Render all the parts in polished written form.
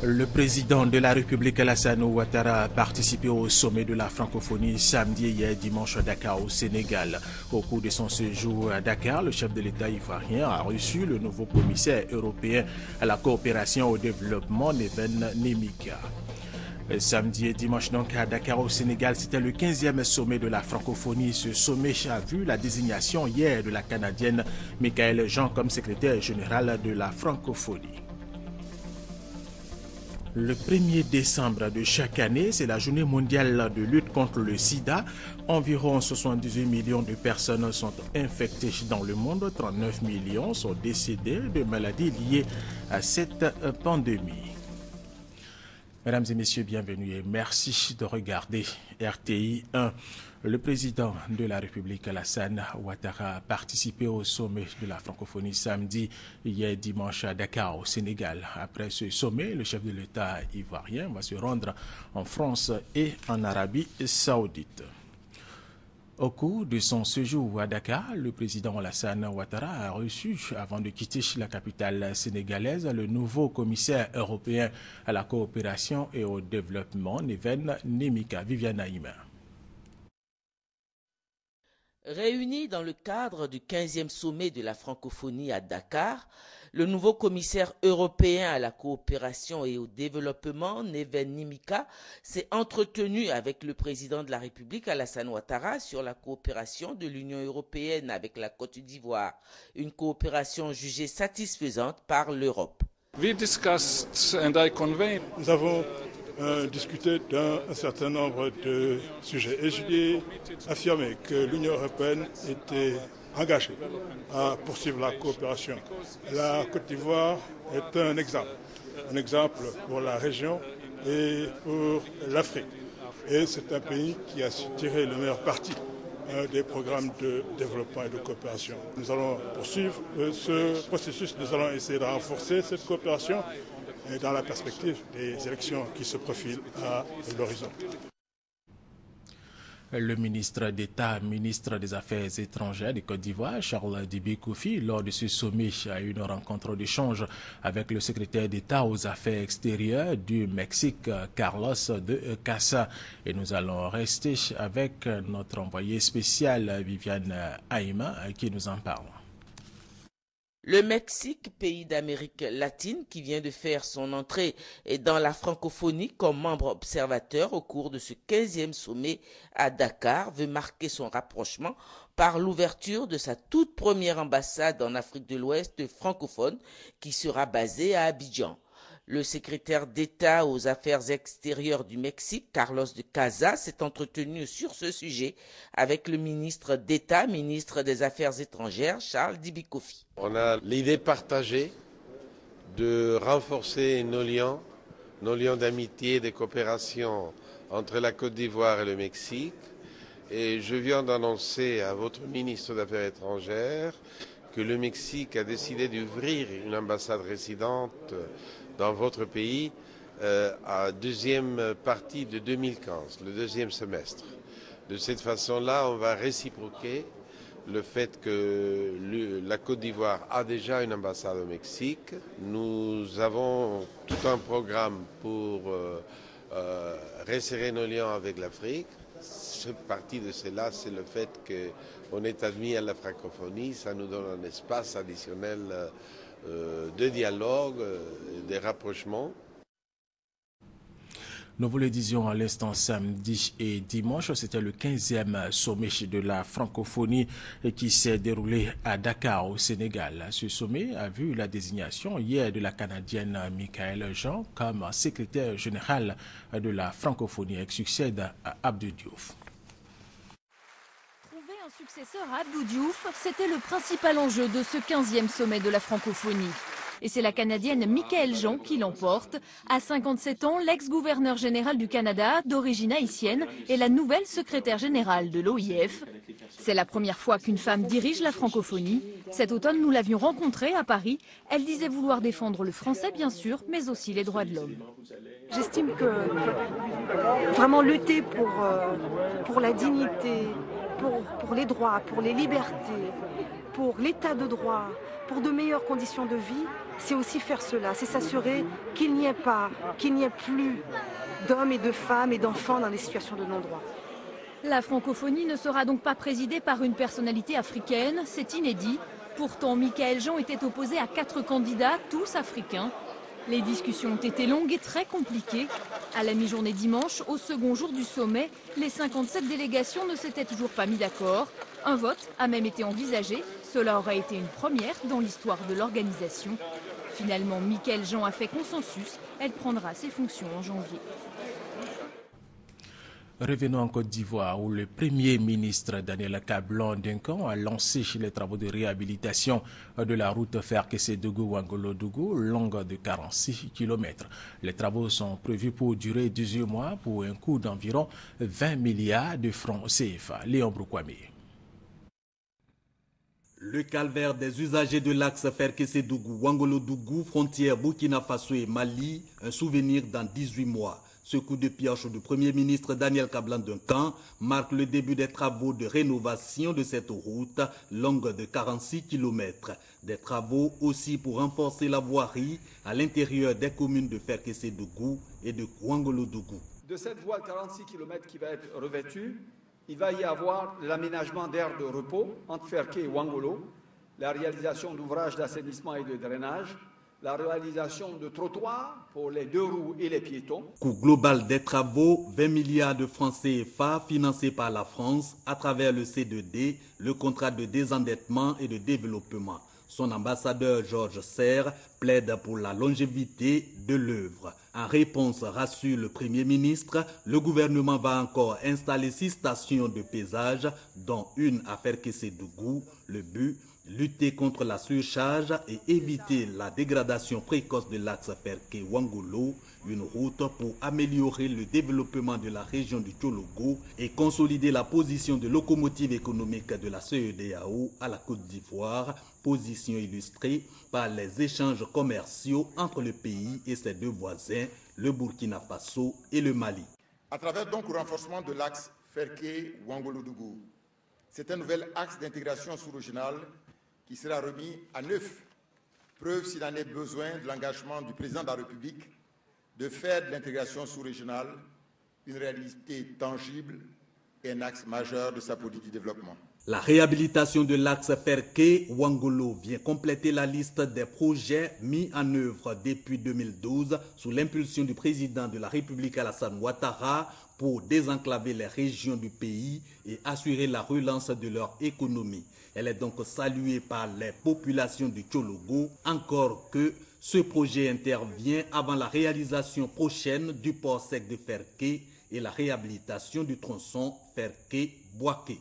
Le président de la République Alassane Ouattara a participé au sommet de la francophonie samedi et hier dimanche à Dakar au Sénégal. Au cours de son séjour à Dakar, le chef de l'État ivoirien a reçu le nouveau commissaire européen à la coopération au développement, Neven Mimica. Samedi et dimanche donc à Dakar au Sénégal, c'était le 15e sommet de la francophonie. Ce sommet a vu la désignation hier de la Canadienne Michaëlle Jean comme secrétaire général de la francophonie. Le 1er décembre de chaque année, c'est la journée mondiale de lutte contre le sida. Environ 78 millions de personnes sont infectées dans le monde. 39 millions sont décédées de maladies liées à cette pandémie. Mesdames et messieurs, bienvenue et merci de regarder RTI 1. Le président de la République, Alassane Ouattara, a participé au sommet de la francophonie samedi, hier dimanche à Dakar, au Sénégal. Après ce sommet, le chef de l'État ivoirien va se rendre en France et en Arabie saoudite. Au cours de son séjour à Dakar, le président Alassane Ouattara a reçu, avant de quitter la capitale sénégalaise, le nouveau commissaire européen à la coopération et au développement, Neven Mimica. Viviane Aïma. Réunis dans le cadre du 15e sommet de la francophonie à Dakar, le nouveau commissaire européen à la coopération et au développement, Neven Mimica, s'est entretenu avec le président de la République, Alassane Ouattara, sur la coopération de l'Union européenne avec la Côte d'Ivoire, une coopération jugée satisfaisante par l'Europe. Nous avons discuté d'un certain nombre de sujets et je lui ai affirmé que l'Union européenne était engagée à poursuivre la coopération. La Côte d'Ivoire est un exemple pour la région et pour l'Afrique. Et c'est un pays qui a su tirer le meilleur parti des programmes de développement et de coopération. Nous allons poursuivre ce processus, nous allons essayer de renforcer cette coopération et dans la perspective des élections qui se profilent à l'horizon. Le ministre d'État, ministre des Affaires étrangères de Côte d'Ivoire, Charles Dibi Koufi, lors de ce sommet, a eu une rencontre d'échange avec le secrétaire d'État aux Affaires extérieures du Mexique, Carlos de Casa. Et nous allons rester avec notre envoyé spécial, Viviane Aïma, qui nous en parle. Le Mexique, pays d'Amérique latine qui vient de faire son entrée dans la francophonie comme membre observateur au cours de ce 15e sommet à Dakar, veut marquer son rapprochement par l'ouverture de sa toute première ambassade en Afrique de l'Ouest francophone qui sera basée à Abidjan. Le secrétaire d'État aux Affaires extérieures du Mexique, Carlos de Casa, s'est entretenu sur ce sujet avec le ministre d'État, ministre des Affaires étrangères, Charles Dibi Koufi. On a l'idée partagée de renforcer nos liens d'amitié et de coopération entre la Côte d'Ivoire et le Mexique. Et je viens d'annoncer à votre ministre des Affaires étrangères que le Mexique a décidé d'ouvrir une ambassade résidente dans votre pays à deuxième partie de 2015, le deuxième semestre. De cette façon-là, on va réciproquer le fait que la Côte d'Ivoire a déjà une ambassade au Mexique. Nous avons tout un programme pour resserrer nos liens avec l'Afrique. Une partie de cela, c'est le fait qu'on est admis à la francophonie. Ça nous donne un espace additionnel de dialogue, de rapprochement. Nous vous le disions à l'instant, samedi et dimanche, c'était le 15e sommet de la francophonie qui s'est déroulé à Dakar, au Sénégal. Ce sommet a vu la désignation hier de la Canadienne Michaëlle Jean comme secrétaire générale de la francophonie. Elle succède à Abdou Diouf. Trouver un successeur à Abdou Diouf, c'était le principal enjeu de ce 15e sommet de la francophonie. Et c'est la Canadienne Michaëlle Jean qui l'emporte. À 57 ans, l'ex-gouverneur général du Canada, d'origine haïtienne, est la nouvelle secrétaire générale de l'OIF. C'est la première fois qu'une femme dirige la francophonie. Cet automne, nous l'avions rencontrée à Paris. Elle disait vouloir défendre le français, bien sûr, mais aussi les droits de l'homme. J'estime que vraiment lutter pour la dignité, pour les droits, pour les libertés, pour l'état de droit, pour de meilleures conditions de vie, c'est aussi faire cela, c'est s'assurer qu'il n'y ait plus d'hommes et de femmes et d'enfants dans des situations de non-droit. La francophonie ne sera donc pas présidée par une personnalité africaine, c'est inédit. Pourtant, Michaël Jean était opposé à 4 candidats, tous africains. Les discussions ont été longues et très compliquées. À la mi-journée dimanche, au second jour du sommet, les 57 délégations ne s'étaient toujours pas mis d'accord. Un vote a même été envisagé. Cela aurait été une première dans l'histoire de l'organisation. Finalement, Michaël Jean a fait consensus. Elle prendra ses fonctions en janvier. Revenons en Côte d'Ivoire où le Premier ministre Daniel Kablan-Duncan a lancé les travaux de réhabilitation de la route Ferkessé-Dougou-Wangolo-Dougou, longue de 46 km. Les travaux sont prévus pour durer 18 mois pour un coût d'environ 20 milliards de francs CFA. Léon Broukwame. Le calvaire des usagers de l'axe Ferkessé-Dougou-Wangolo-Dougou, frontière Burkina Faso et Mali, un souvenir dans 18 mois. Ce coup de pioche du Premier ministre Daniel Kablan-Duncan marque le début des travaux de rénovation de cette route longue de 46 km. Des travaux aussi pour renforcer la voirie à l'intérieur des communes de Ferkessé-Dougou et de Wangolo-Dougou. De cette voie de 46 km qui va être revêtue, il va y avoir l'aménagement d'aires de repos entre Ferké et Wangolo, la réalisation d'ouvrages d'assainissement et de drainage, la réalisation de trottoirs pour les 2 roues et les piétons. Coût global des travaux, 20 milliards de francs CFA financés par la France à travers le C2D, le contrat de désendettement et de développement. Son ambassadeur Georges Serre plaide pour la longévité de l'œuvre. En réponse, rassure le Premier ministre, le gouvernement va encore installer 6 stations de pesage, dont une à Ferkessé-Dougou. Le but, lutter contre la surcharge et éviter la dégradation précoce de l'axe Ferké-Wangolo, une route pour améliorer le développement de la région du Tchologo et consolider la position de locomotive économique de la CEDEAO à la Côte d'Ivoire, position illustrée par les échanges commerciaux entre le pays et ses 2 voisins, le Burkina Faso et le Mali. À travers donc le renforcement de l'axe Ferké-Wangolo-Dougou, c'est un nouvel axe d'intégration sous-régionale qui sera remis à neuf. Preuve s'il en est besoin de l'engagement du président de la République de faire de l'intégration sous-régionale une réalité tangible et un axe majeur de sa politique de développement. La réhabilitation de l'axe Ferké-Wangolo vient compléter la liste des projets mis en œuvre depuis 2012 sous l'impulsion du président de la République Alassane Ouattara pour désenclaver les régions du pays et assurer la relance de leur économie. Elle est donc saluée par les populations du Tchologo, encore que ce projet intervient avant la réalisation prochaine du port sec de Ferké et la réhabilitation du tronçon Ferké-Boaké.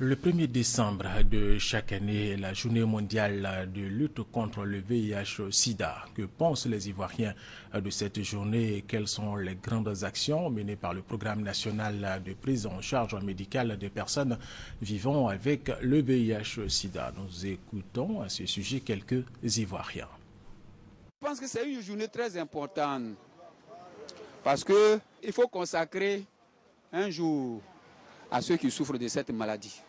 Le 1er décembre de chaque année est la journée mondiale de lutte contre le VIH-Sida. Que pensent les Ivoiriens de cette journée et quelles sont les grandes actions menées par le programme national de prise en charge médicale des personnes vivant avec le VIH-Sida? Nous écoutons à ce sujet quelques Ivoiriens. Je pense que c'est une journée très importante parce qu'il faut consacrer un jour à ceux qui souffrent de cette maladie.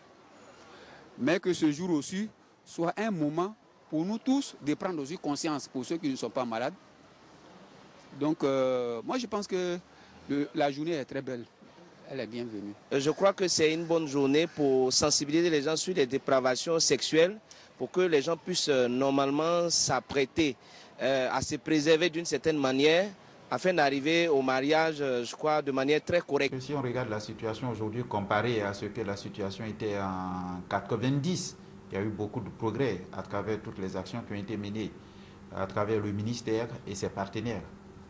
Mais que ce jour aussi soit un moment pour nous tous de prendre aussi conscience pour ceux qui ne sont pas malades. Donc moi je pense que la journée est très belle, elle est bienvenue. Je crois que c'est une bonne journée pour sensibiliser les gens sur les dépravations sexuelles, pour que les gens puissent normalement s'apprêter à se préserver d'une certaine manière, afin d'arriver au mariage, je crois, de manière très correcte. Si on regarde la situation aujourd'hui comparée à ce que la situation était en 90, il y a eu beaucoup de progrès à travers toutes les actions qui ont été menées, à travers le ministère et ses partenaires.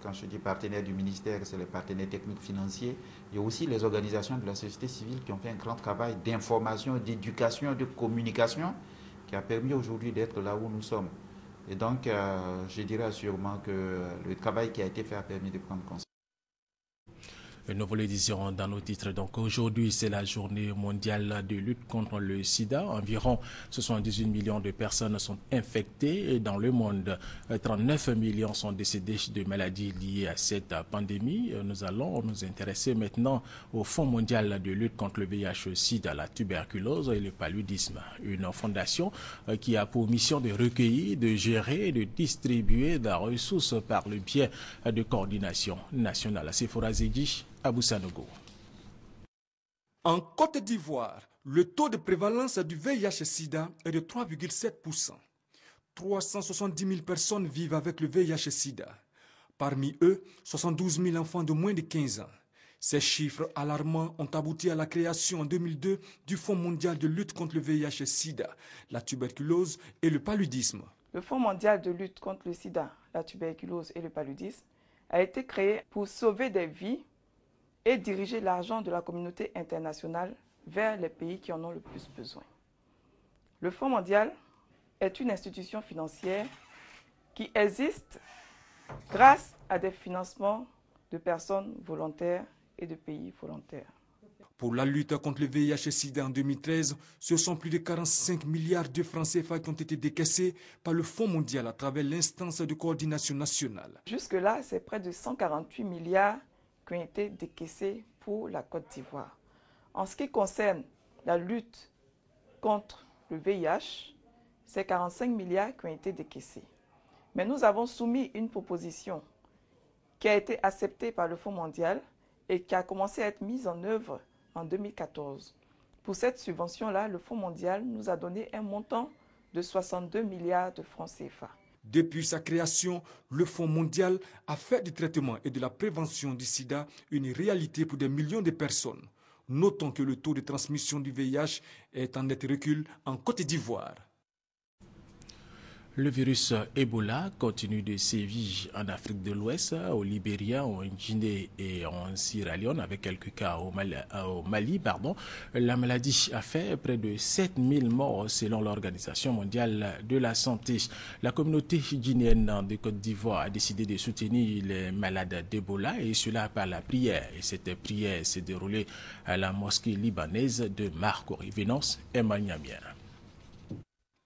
Quand je dis partenaires du ministère, c'est les partenaires techniques financiers. Il y a aussi les organisations de la société civile qui ont fait un grand travail d'information, d'éducation, de communication qui a permis aujourd'hui d'être là où nous sommes. Et donc, je dirais sûrement que le travail qui a été fait a permis de prendre conscience. Nous vous le disions dans nos titres. Donc aujourd'hui, c'est la journée mondiale de lutte contre le sida. Environ 78 millions de personnes sont infectées dans le monde. 39 millions sont décédés de maladies liées à cette pandémie. Nous allons nous intéresser maintenant au Fonds mondial de lutte contre le VIH-Sida, la tuberculose et le paludisme. Une fondation qui a pour mission de recueillir, de gérer et de distribuer des ressources par le biais de coordination nationale. Sephora Zedji, Abou Sanogo. En Côte d'Ivoire, le taux de prévalence du VIH-Sida est de 3,7%. 370 000 personnes vivent avec le VIH-Sida. Parmi eux, 72 000 enfants de moins de 15 ans. Ces chiffres alarmants ont abouti à la création en 2002 du Fonds mondial de lutte contre le VIH-Sida, la tuberculose et le paludisme. Le Fonds mondial de lutte contre le sida, la tuberculose et le paludisme a été créé pour sauver des vies et diriger l'argent de la communauté internationale vers les pays qui en ont le plus besoin. Le Fonds mondial est une institution financière qui existe grâce à des financements de personnes volontaires et de pays volontaires. Pour la lutte contre le VIH-Sida en 2013, ce sont plus de 45 milliards de francs CFA qui ont été décaissés par le Fonds mondial à travers l'instance de coordination nationale. Jusque-là, c'est près de 148 milliards qui ont été décaissés pour la Côte d'Ivoire. En ce qui concerne la lutte contre le VIH, c'est 45 milliards qui ont été décaissés. Mais nous avons soumis une proposition qui a été acceptée par le Fonds mondial et qui a commencé à être mise en œuvre en 2014. Pour cette subvention-là, le Fonds mondial nous a donné un montant de 62 milliards de francs CFA. Depuis sa création, le Fonds mondial a fait du traitement et de la prévention du sida une réalité pour des millions de personnes. Notons que le taux de transmission du VIH est en net recul en Côte d'Ivoire. Le virus Ebola continue de sévir en Afrique de l'Ouest, au Libéria, en Guinée et en Sierra Leone, avec quelques cas au Mali. La maladie a fait près de 7000 morts selon l'Organisation mondiale de la santé. La communauté guinéenne de Côte d'Ivoire a décidé de soutenir les malades d'Ebola et cela par la prière. Et cette prière s'est déroulée à la mosquée libanaise de Marcory. Venance Emmanuel.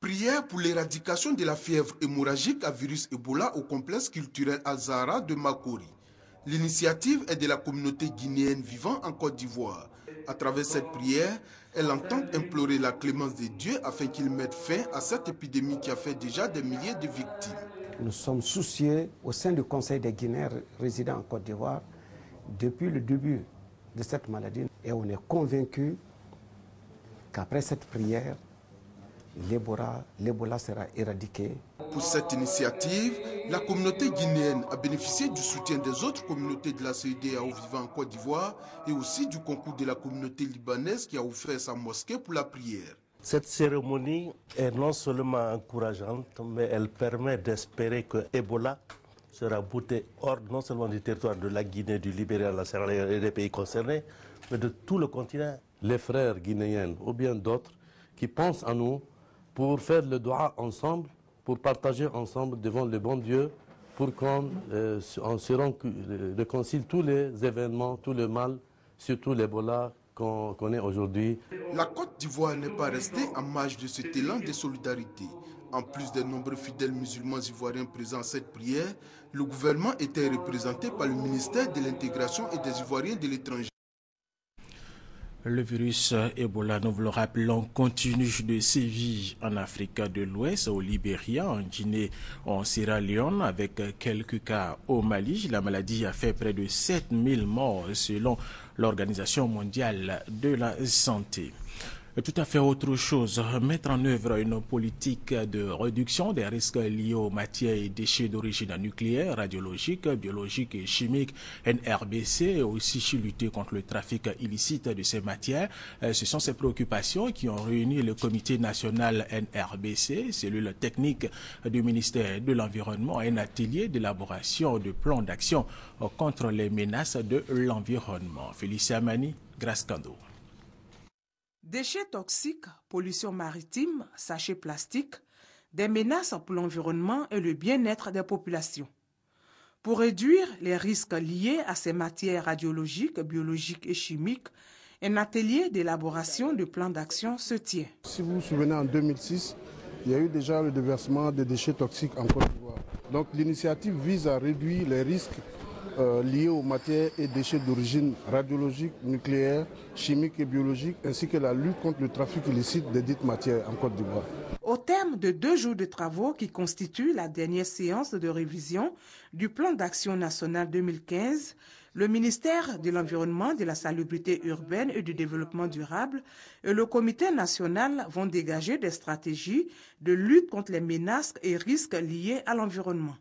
Prière pour l'éradication de la fièvre hémorragique à virus Ebola au complexe culturel Al-Zahra de Makori. L'initiative est de la communauté guinéenne vivant en Côte d'Ivoire. À travers cette prière, elle entend implorer la clémence de Dieu afin qu'il mette fin à cette épidémie qui a fait déjà des milliers de victimes. Nous sommes soucieux au sein du Conseil des Guinéens résidant en Côte d'Ivoire depuis le début de cette maladie et on est convaincus qu'après cette prière, l'Ebola sera éradiqué. Pour cette initiative, la communauté guinéenne a bénéficié du soutien des autres communautés de la CEDEAO vivant en Côte d'Ivoire et aussi du concours de la communauté libanaise qui a offert sa mosquée pour la prière. Cette cérémonie est non seulement encourageante, mais elle permet d'espérer que Ebola sera bouté hors non seulement du territoire de la Guinée, du Libéria, de la Sierra Leone et des pays concernés, mais de tout le continent. Les frères guinéens ou bien d'autres qui pensent à nous pour faire le doua ensemble, pour partager ensemble devant le bon Dieu, pour qu'on se réconcilie tous les événements, tout le mal, surtout l'Ebola qu'on connaît aujourd'hui. La Côte d'Ivoire n'est pas restée en marge de cet élan de solidarité. En plus des nombreux fidèles musulmans ivoiriens présents à cette prière, le gouvernement était représenté par le ministère de l'Intégration et des Ivoiriens de l'étranger. Le virus Ebola, nous vous le rappelons, continue de sévir en Afrique de l'Ouest, au Libéria, en Guinée, en Sierra Leone, avec quelques cas au Mali. La maladie a fait près de 7000 morts selon l'Organisation mondiale de la santé. Tout à fait autre chose, mettre en œuvre une politique de réduction des risques liés aux matières et déchets d'origine nucléaire, radiologique, biologique et chimique, NRBC, et aussi lutter contre le trafic illicite de ces matières. Ce sont ces préoccupations qui ont réuni le comité national NRBC, cellule technique du ministère de l'Environnement, un atelier d'élaboration de plans d'action contre les menaces de l'environnement. Félicia Mani, Grace Kando. Déchets toxiques, pollution maritime, sachets plastiques, des menaces pour l'environnement et le bien-être des populations. Pour réduire les risques liés à ces matières radiologiques, biologiques et chimiques, un atelier d'élaboration de plans d'action se tient. Si vous vous souvenez, en 2006, il y a eu déjà le déversement des déchets toxiques en Côte d'Ivoire. Donc l'initiative vise à réduire les risques liés aux matières et déchets d'origine radiologique, nucléaire, chimique et biologique, ainsi que la lutte contre le trafic illicite des dites matières en Côte d'Ivoire. Au terme de 2 jours de travaux qui constituent la dernière séance de révision du plan d'action national 2015, le ministère de l'Environnement, de la Salubrité urbaine et du Développement durable et le Comité national vont dégager des stratégies de lutte contre les menaces et risques liés à l'environnement.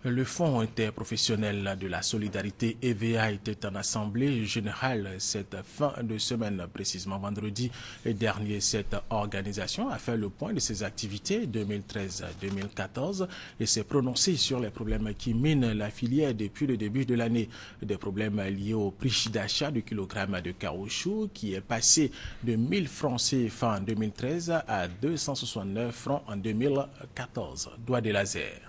Le Fonds interprofessionnel de la solidarité EVA était en assemblée générale cette fin de semaine, précisément vendredi dernier. Cette organisation a fait le point de ses activités 2013-2014 et s'est prononcée sur les problèmes qui minent la filière depuis le début de l'année. Des problèmes liés au prix d'achat du kilogramme de caoutchouc qui est passé de 1000 francs CFA en 2013 à 269 francs en 2014. Doigt de laser.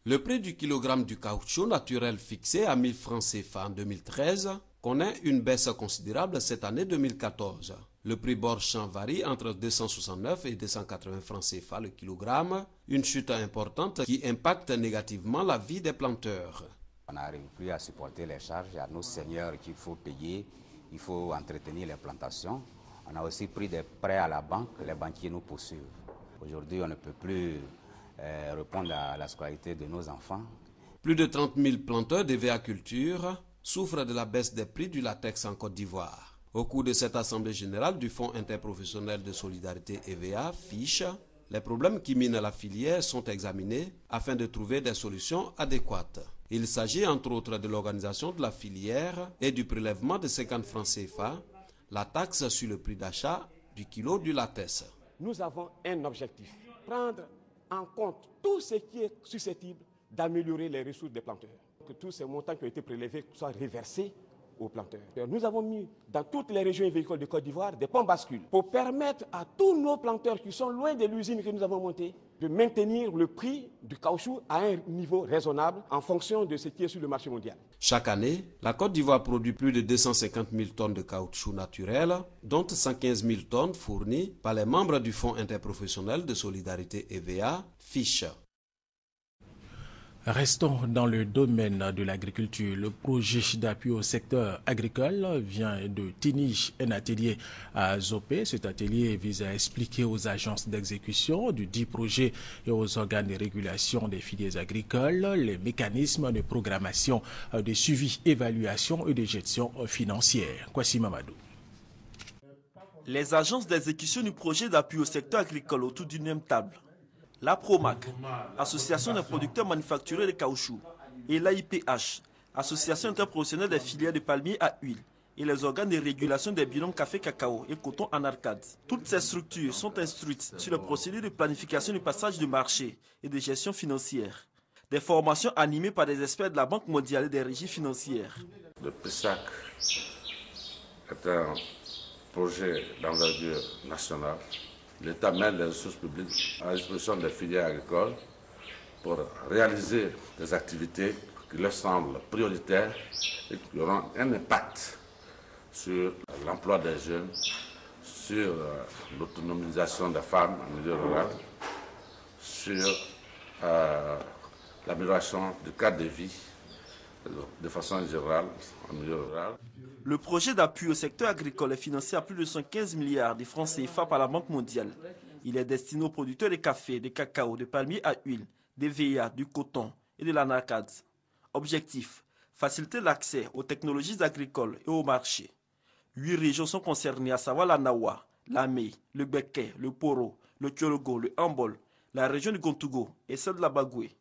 Le prix du kilogramme du caoutchouc naturel fixé à 1000 francs CFA en 2013 connaît une baisse considérable cette année 2014. Le prix bord champ varie entre 269 et 280 francs CFA le kilogramme, une chute importante qui impacte négativement la vie des planteurs. On n'arrive plus à supporter les charges, à nos seigneurs qu'il faut payer, il faut entretenir les plantations. On a aussi pris des prêts à la banque, les banquiers nous poursuivent. Aujourd'hui, on ne peut plus répondre à la scolarité de nos enfants. Plus de 30 000 planteurs d'EVA culture souffrent de la baisse des prix du latex en Côte d'Ivoire. Au cours de cette assemblée générale du Fonds interprofessionnel de solidarité EVA, FICH, les problèmes qui minent la filière sont examinés afin de trouver des solutions adéquates. Il s'agit entre autres de l'organisation de la filière et du prélèvement de 50 francs CFA, la taxe sur le prix d'achat du kilo du latex. Nous avons un objectif, prendre en compte tout ce qui est susceptible d'améliorer les ressources des planteurs. Que tous ces montants qui ont été prélevés soient reversés aux planteurs. Nous avons mis dans toutes les régions agricoles de Côte d'Ivoire des pompes bascules pour permettre à tous nos planteurs qui sont loin de l'usine que nous avons montée de maintenir le prix du caoutchouc à un niveau raisonnable en fonction de ce qui est sur le marché mondial. Chaque année, la Côte d'Ivoire produit plus de 250 000 tonnes de caoutchouc naturel, dont 115 000 tonnes fournies par les membres du Fonds interprofessionnel de solidarité EVA, FICH. Restons dans le domaine de l'agriculture. Le projet d'appui au secteur agricole vient de tenir un atelier à Zopé. Cet atelier vise à expliquer aux agences d'exécution du dit projet et aux organes de régulation des filières agricoles les mécanismes de programmation, de suivi, évaluation et de gestion financière. Kwasi Mamadou. Les agences d'exécution du projet d'appui au secteur agricole autour d'une même table. La PROMAC, Association des producteurs manufacturiers de caoutchouc, et l'AIPH, Association interprofessionnelle des filières de palmiers à huile, et les organes de régulation des binômes café, cacao et coton en arcade. Toutes ces structures sont instruites sur les procédures de planification du passage de marché et de gestion financière. Des formations animées par des experts de la Banque mondiale et des régies financières. Le PSAC est un projet d'envergure nationale. L'État met les ressources publiques à disposition des filières agricoles pour réaliser des activités qui leur semblent prioritaires et qui auront un impact sur l'emploi des jeunes, sur l'autonomisation des femmes en milieu rural, sur l'amélioration du cadre de vie de façon générale en milieu rural. Le projet d'appui au secteur agricole est financé à plus de 115 milliards de francs CFA par la Banque mondiale. Il est destiné aux producteurs de café, de cacao, de palmiers à huile, de VA, du coton et de l'anarcade. Objectif, faciliter l'accès aux technologies agricoles et au marché. 8 régions sont concernées, à savoir la Nawa, la Mey, le Beké, le Poro, le Tchologo, le Ambol, la région du Gontougo et celle de la Bagoué.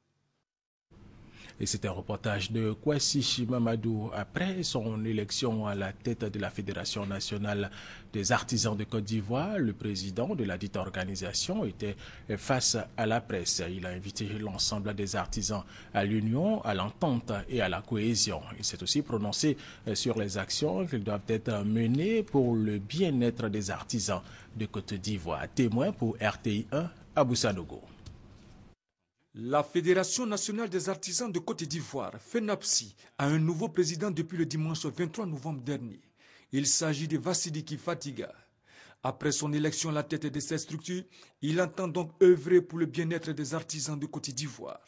Et c'est un reportage de Kwasi Mamadou. Après son élection à la tête de la Fédération nationale des artisans de Côte d'Ivoire, le président de la dite organisation était face à la presse. Il a invité l'ensemble des artisans à l'union, à l'entente et à la cohésion. Il s'est aussi prononcé sur les actions qui doivent être menées pour le bien-être des artisans de Côte d'Ivoire. Témoin pour RTI 1, Abou Sanogo. La Fédération nationale des artisans de Côte d'Ivoire, FENAPSI, a un nouveau président depuis le dimanche 23 novembre dernier. Il s'agit de Vassidiki Fatiga. Après son élection à la tête de cette structure, il entend donc œuvrer pour le bien-être des artisans de Côte d'Ivoire.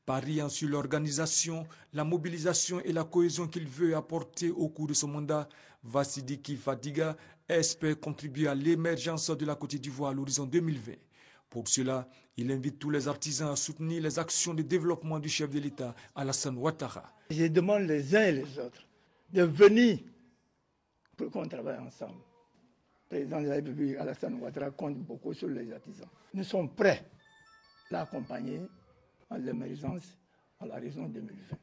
Pariant sur l'organisation, la mobilisation et la cohésion qu'il veut apporter au cours de son mandat, Vassidiki Fatiga espère contribuer à l'émergence de la Côte d'Ivoire à l'horizon 2020. Pour cela, il invite tous les artisans à soutenir les actions de développement du chef de l'État, Alassane Ouattara. Je demande les uns et les autres de venir pour qu'on travaille ensemble. Le président de la République, Alassane Ouattara, compte beaucoup sur les artisans. Nous sommes prêts à l'accompagner à l'émergence à l'horizon 2020.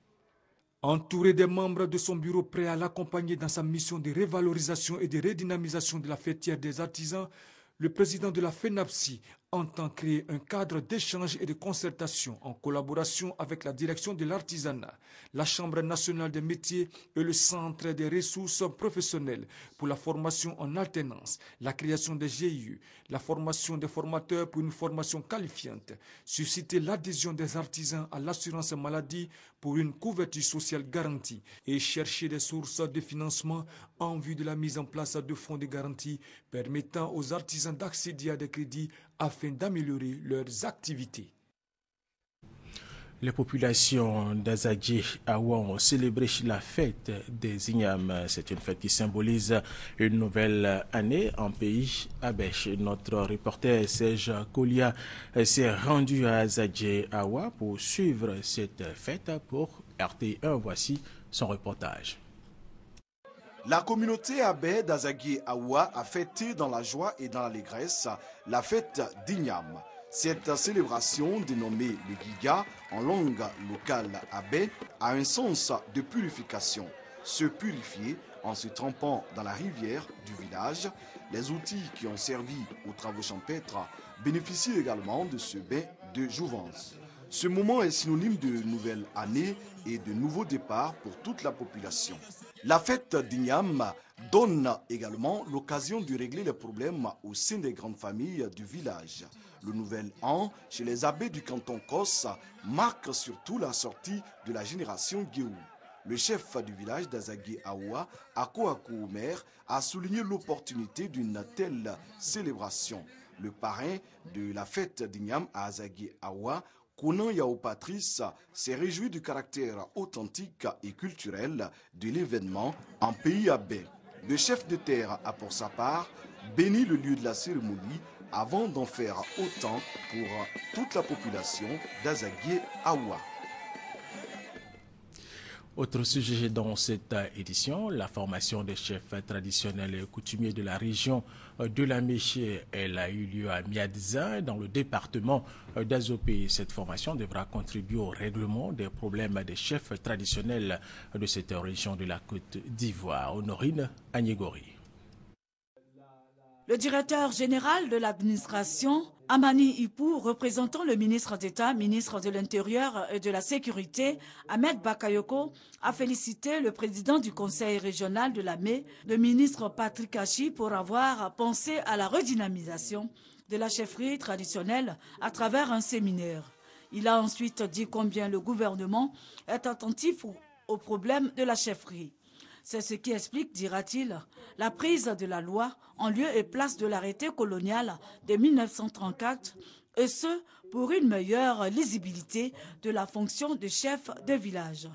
Entouré des membres de son bureau prêts à l'accompagner dans sa mission de révalorisation et de redynamisation de la fêtière des artisans, le président de la FENAPSI entend créer un cadre d'échange et de concertation en collaboration avec la direction de l'artisanat, la Chambre nationale des métiers et le Centre des ressources professionnelles pour la formation en alternance, la création des GIE, la formation des formateurs pour une formation qualifiante, susciter l'adhésion des artisans à l'assurance maladie pour une couverture sociale garantie et chercher des sources de financement en vue de la mise en place de fonds de garantie permettant aux artisans d'accéder à des crédits afin d'améliorer leurs activités. Les populations d'Azadji Awa ont célébré la fête des Ignam. C'est une fête qui symbolise une nouvelle année en pays Abèche. Notre reporter Serge Kolia s'est rendu à Azadji Awa pour suivre cette fête pour RT1. Voici son reportage. La communauté Abé d'Azadji Awa a fêté dans la joie et dans l'allégresse la fête d'Ignam. Cette célébration, dénommée le Giga en langue locale Abé, a un sens de purification. Se purifier en se trempant dans la rivière du village. Les outils qui ont servi aux travaux champêtres bénéficient également de ce bain de jouvence. Ce moment est synonyme de nouvelle année et de nouveau départ pour toute la population. La fête d'Ignam donne également l'occasion de régler les problèmes au sein des grandes familles du village. Le nouvel an, chez les abbés du canton Kos, marque surtout la sortie de la génération Guéou. Le chef du village d'Azadji Awa, Akoakou Omer, a souligné l'opportunité d'une telle célébration. Le parrain de la fête d'Ignam à Azadji Awa, Konan Yao Patrice, s'est réjoui du caractère authentique et culturel de l'événement en pays abbé. Le chef de terre a pour sa part béni le lieu de la cérémonie avant d'en faire autant pour toute la population d'Azadji Awa. Autre sujet dans cette édition, la formation des chefs traditionnels et coutumiers de la région de la Méché. Elle a eu lieu à Miadza, dans le département d'Azopé. Cette formation devra contribuer au règlement des problèmes des chefs traditionnels de cette région de la Côte d'Ivoire. Honorine Agnégori. Le directeur général de l'administration, Amani Ipou, représentant le ministre d'État, ministre de l'Intérieur et de la Sécurité, Ahmed Bakayoko, a félicité le président du conseil régional de la Mé, le ministre Patrick Achi, pour avoir pensé à la redynamisation de la chefferie traditionnelle à travers un séminaire. Il a ensuite dit combien le gouvernement est attentif aux problèmes de la chefferie. C'est ce qui explique, dira-t-il, la prise de la loi en lieu et place de l'arrêté colonial de 1934, et ce, pour une meilleure lisibilité de la fonction de chef de village.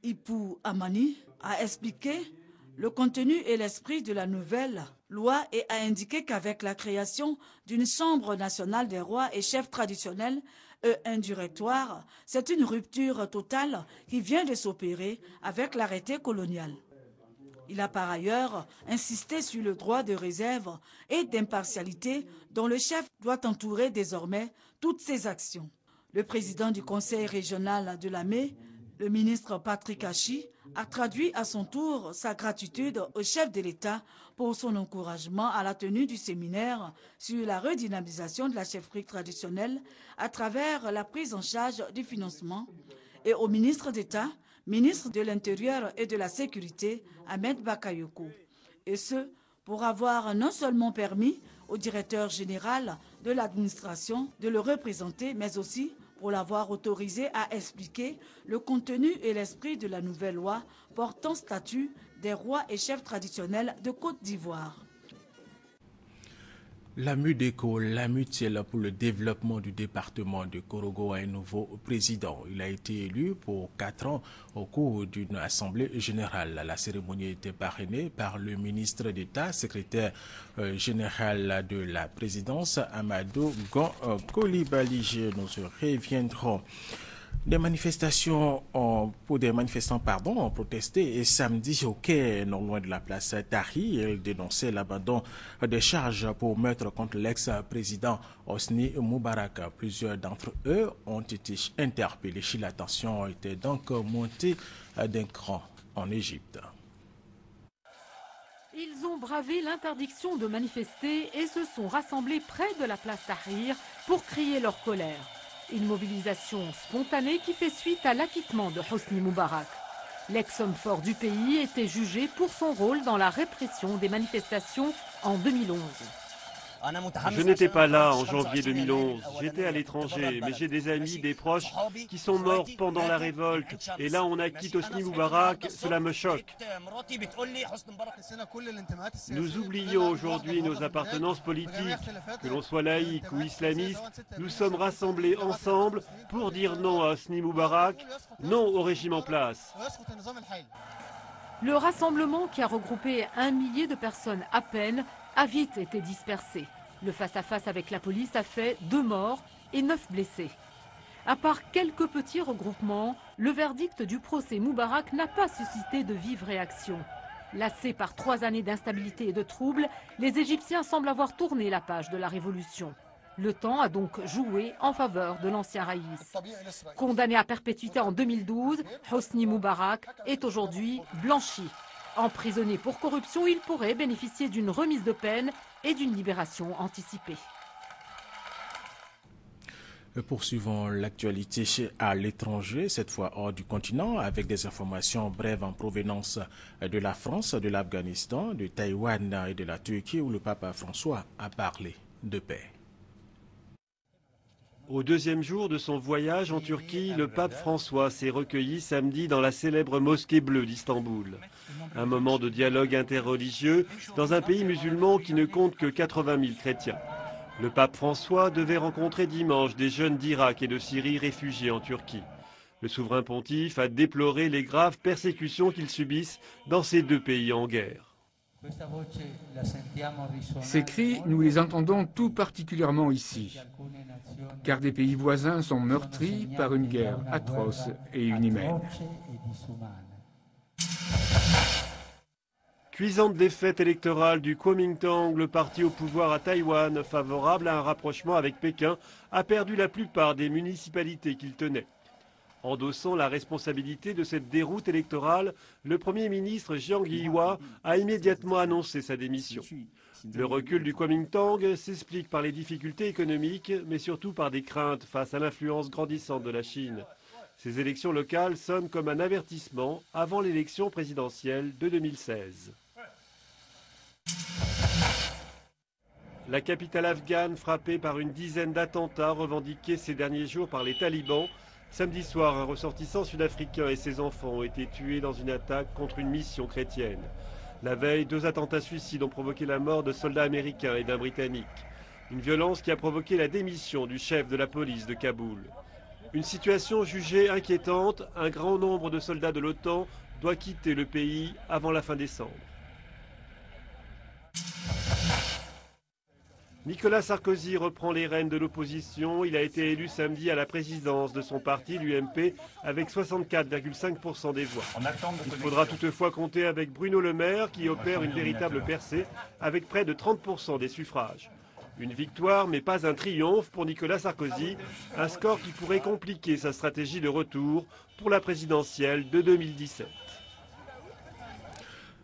Ipou Amani a expliqué le contenu et l'esprit de la nouvelle loi et a indiqué qu'avec la création d'une Chambre nationale des rois et chefs traditionnels et un directoire, c'est une rupture totale qui vient de s'opérer avec l'arrêté colonial. Il a par ailleurs insisté sur le droit de réserve et d'impartialité dont le chef doit entourer désormais toutes ses actions. Le président du conseil régional de la Mé, le ministre Patrick Achi, a traduit à son tour sa gratitude au chef de l'État pour son encouragement à la tenue du séminaire sur la redynamisation de la chefferie traditionnelle à travers la prise en charge du financement, et au ministre d'État, ministre de l'Intérieur et de la Sécurité, Ahmed Bakayoko. Et ce, pour avoir non seulement permis au directeur général de l'administration de le représenter, mais aussi pour pour l'avoir autorisé à expliquer le contenu et l'esprit de la nouvelle loi portant statut des rois et chefs traditionnels de Côte d'Ivoire. La MUDECO, la mutuelle pour le développement du département de Korogo, a un nouveau président. Il a été élu pour 4 ans au cours d'une assemblée générale. La cérémonie a été parrainée par le ministre d'État, secrétaire général de la présidence, Amadou Gon Coulibaly. Nous reviendrons. Des manifestants ont protesté samedi au Caire, non loin de la place Tahrir. Ils dénonçaient l'abandon des charges pour meurtre contre l'ex-président Hosni Moubarak. Plusieurs d'entre eux ont été interpellés. La tension était donc montée d'un cran en Égypte. Ils ont bravé l'interdiction de manifester et se sont rassemblés près de la place Tahrir pour crier leur colère. Une mobilisation spontanée qui fait suite à l'acquittement de Hosni Moubarak. L'ex-homme fort du pays était jugé pour son rôle dans la répression des manifestations en 2011. Je n'étais pas là en janvier 2011, j'étais à l'étranger, mais j'ai des amis, des proches qui sont morts pendant la révolte. Et là on acquitte Hosni Moubarak, cela me choque. Nous oublions aujourd'hui nos appartenances politiques, que l'on soit laïque ou islamiste, nous sommes rassemblés ensemble pour dire non à Hosni Moubarak, non au régime en place. Le rassemblement, qui a regroupé 1 millier de personnes à peine, a vite été dispersé. Le face-à-face avec la police a fait 2 morts et 9 blessés. À part quelques petits regroupements, le verdict du procès Moubarak n'a pas suscité de vives réactions. Lassés par 3 années d'instabilité et de troubles, les Égyptiens semblent avoir tourné la page de la révolution. Le temps a donc joué en faveur de l'ancien raïs. Condamné à perpétuité en 2012, Hosni Moubarak est aujourd'hui blanchi. Emprisonné pour corruption, il pourrait bénéficier d'une remise de peine et d'une libération anticipée. Poursuivons l'actualité à l'étranger, cette fois hors du continent, avec des informations brèves en provenance de la France, de l'Afghanistan, de Taïwan et de la Turquie, où le pape François a parlé de paix. Au 2e jour de son voyage en Turquie, le pape François s'est recueilli samedi dans la célèbre mosquée bleue d'Istanbul. Un moment de dialogue interreligieux dans un pays musulman qui ne compte que 80 000 chrétiens. Le pape François devait rencontrer dimanche des jeunes d'Irak et de Syrie réfugiés en Turquie. Le souverain pontife a déploré les graves persécutions qu'ils subissent dans ces 2 pays en guerre. Ces cris, nous les entendons tout particulièrement ici, car des pays voisins sont meurtris par une guerre atroce et inhumaine. Cuisante défaite électorale du Kuomintang, le parti au pouvoir à Taïwan, favorable à un rapprochement avec Pékin, a perdu la plupart des municipalités qu'il tenait. Endossant la responsabilité de cette déroute électorale, le Premier ministre Jiang Yiwa a immédiatement annoncé sa démission. Le recul du Kuomintang s'explique par les difficultés économiques, mais surtout par des craintes face à l'influence grandissante de la Chine. Ces élections locales sonnent comme un avertissement avant l'élection présidentielle de 2016. La capitale afghane frappée par une dizaine d'attentats revendiqués ces derniers jours par les talibans. Samedi soir, un ressortissant sud-africain et ses enfants ont été tués dans une attaque contre une mission chrétienne. La veille, 2 attentats suicides ont provoqué la mort de soldats américains et d'un Britannique. Une violence qui a provoqué la démission du chef de la police de Kaboul. Une situation jugée inquiétante, un grand nombre de soldats de l'OTAN doit quitter le pays avant la fin décembre. Nicolas Sarkozy reprend les rênes de l'opposition. Il a été élu samedi à la présidence de son parti, l'UMP, avec 64,5% des voix. Il faudra toutefois compter avec Bruno Le Maire, qui opère une véritable percée, avec près de 30% des suffrages. Une victoire, mais pas un triomphe pour Nicolas Sarkozy, un score qui pourrait compliquer sa stratégie de retour pour la présidentielle de 2017.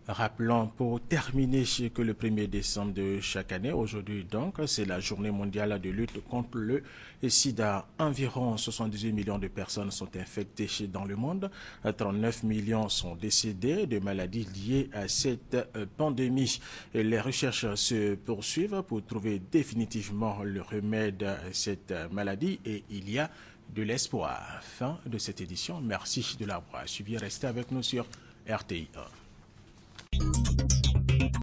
Rappelons pour terminer que le 1er décembre de chaque année, aujourd'hui donc, c'est la journée mondiale de lutte contre le sida. Environ 78 millions de personnes sont infectées dans le monde. 39 millions sont décédés de maladies liées à cette pandémie. Et les recherches se poursuivent pour trouver définitivement le remède à cette maladie et il y a de l'espoir. Fin de cette édition. Merci de l'avoir suivi. Restez avec nous sur RTI 1.